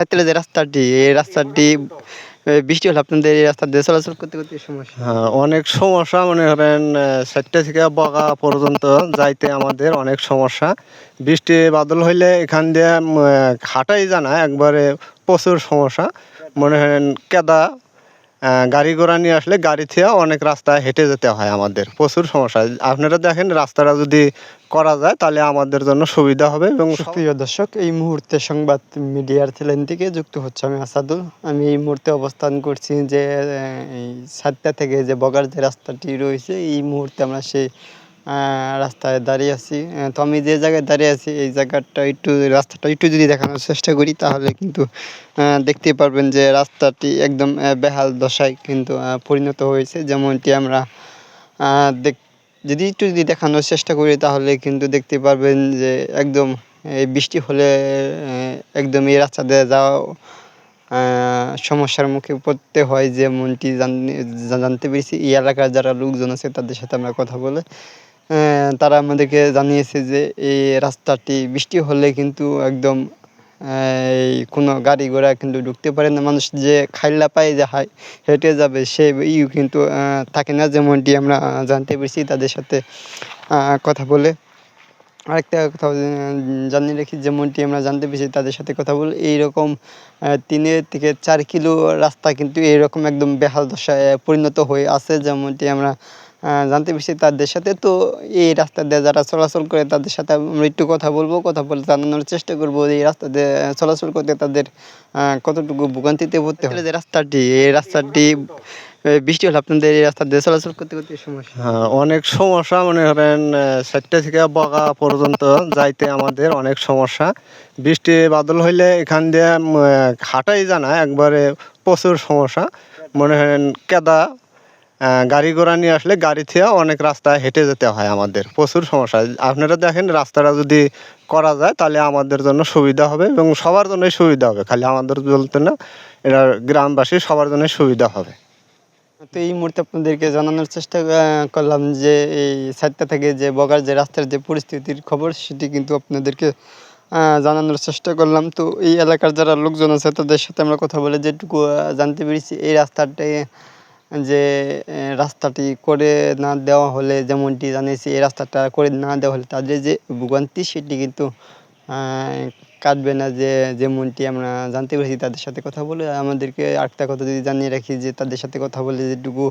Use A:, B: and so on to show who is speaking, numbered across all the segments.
A: ক্ষেত্রে যে রাস্তাটি, এই রাস্তাটি বৃষ্টি হলে আপনাদের এই রাস্তা দিয়ে চলাচল করতে সমস্যা?
B: হ্যাঁ, অনেক সমস্যা মনে করেন ৪টা থেকে বগা পর্যন্ত যাইতে আমাদের অনেক সমস্যা। বৃষ্টি বাদল হইলে এখান দিয়ে হাঁটাই যায় না, একবারে প্রচুর সমস্যা। মনে করেন কেদা গাড়ি ঘোড়া নিয়ে আসলে গাড়ি থেকে অনেক রাস্তা হেঁটে যেতে হয় আমাদের, প্রচুর সমস্যা। আপনারা দেখেন রাস্তাটা যদি করা যায় তাহলে আমাদের জন্য সুবিধা হবে। এবং
A: সুপ্রিয় দর্শক, এই মুহূর্তে সংবাদ মিডিয়ার চ্যানেল থেকে যুক্ত হচ্ছে আমি আসাদুল। আমি এই মুহূর্তে অবস্থান করছি যে এই ৭টা থেকে যে বগার যে রাস্তাটি রয়েছে, এই মুহূর্তে আমরা সেই রাস্তায় দাঁড়িয়ে আছি। তো আমি যে জায়গায় দাঁড়িয়ে আছি এই জায়গাটা রাস্তাটা একটু যদি দেখানোর চেষ্টা করি তাহলে কিন্তু দেখতেই পারবেন যে রাস্তাটি একদম বেহাল দশায় কিন্তু পরিণত হয়েছে। যেমনটি আমরা যদি দেখানোর চেষ্টা করি তাহলে কিন্তু দেখতে পারবেন যে একদম এই বৃষ্টি হলে একদম এই রাস্তা দিয়ে যাওয়া সমস্যার মুখে পড়তে হয়। যেমনটি জানতে পেরেছি এই এলাকার যারা লোকজন আছে তাদের সাথে আমরা কথা বলে তারা আমাদেরকে জানিয়েছে যে এই রাস্তাটি বৃষ্টি হলে কিন্তু একদম এই কোনো গাড়ি ঘোড়া কিন্তু ঢুকতে পারে না। মানুষ যে খাইল্লা পায়ে যে হেঁটে যাবে সে কিন্তু থাকে না। যেমনটি আমরা জানতে পেরেছি তাদের সাথে কথা বলে। আরেকটা কথা জানিয়ে রাখি, যেমনটি আমরা জানতে পেরেছি তাদের সাথে কথা বলে, এইরকম ৩ থেকে ৪ কিলো রাস্তা কিন্তু এইরকম একদম বেহাল দশায় পরিণত হয়ে আছে। যেমনটি আমরা জানতে পেরেছি তাদের সাথে। তো এই রাস্তা দিয়ে যারা চলাচল করে তাদের সাথে আমরা একটু কথা বলবো, কথা বলে জানানোর চেষ্টা করবো এই রাস্তা দিয়ে চলাচল করতে তাদের কতটুকু ভোগান্তিতে পড়তে হয়। যে রাস্তাটি, এই রাস্তাটি বৃষ্টি হলে আপনাদের এই রাস্তা দিয়ে চলাচল করতে সমস্যা?
B: হ্যাঁ, অনেক সমস্যা মনে করেন ৪টা থেকে বগা পর্যন্ত যাইতে আমাদের অনেক সমস্যা। বৃষ্টি বাদল হইলে এখান দিয়ে হাঁটাই যায় না, একবারে প্রচুর সমস্যা। মনে করেন কেদা গাড়ি ঘোড়া নিয়ে আসলে গাড়ি থেকে অনেক রাস্তা হেঁটে যেতে হয় আমাদের, প্রচুর সমস্যা। আপনারা দেখেন রাস্তাটা যদি করা যায় তাহলে আমাদের জন্য সুবিধা হবে এবং সবার জন্যই সুবিধা হবে, খালি আমাদের বলতে না, এটা গ্রামবাসী সবার জন্যই সুবিধা হবে।
A: তো এই মুহূর্তে আপনাদেরকে জানানোর চেষ্টা করলাম যে এই ৪টা থেকে যে বগার যে রাস্তার যে পরিস্থিতির খবর সেটি কিন্তু আপনাদেরকে জানানোর চেষ্টা করলাম। তো এই এলাকার যারা লোকজন আছে তাদের সাথে আমরা কথা বলে যেটুকু জানতে পেরেছি এই রাস্তাটায় যে রাস্তাটি করে না দেওয়া হলে, যেমনটি জানিয়েছি এই রাস্তাটা করে না দেওয়া হলে তাদের যে ভোগান্তি সেটি কিন্তু কাটবে না। যেমনটি আমরা জানতে পেরেছি তাদের সাথে কথা বলে। আমাদেরকে আরেকটা কথা যদি জানিয়ে রাখি যে তাদের সাথে কথা বলে যেটুকু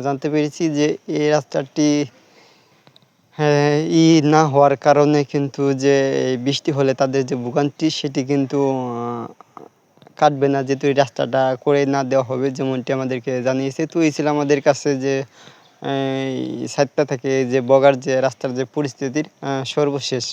A: জানতে পেরেছি যে এই রাস্তাটি হ্যাঁ, না হওয়ার কারণে কিন্তু যে বৃষ্টি হলে তাদের যে ভোগান্তি সেটি কিন্তু কাটবে না, যেহেতু এই রাস্তাটা করে না দেওয়া হবে যেমনটি আমাদেরকে জানিয়েছে। তো এই ছিল আমাদের কাছে যে এই ৭টা থেকে যে বগার যে রাস্তার যে পরিস্থিতির সর্বশেষ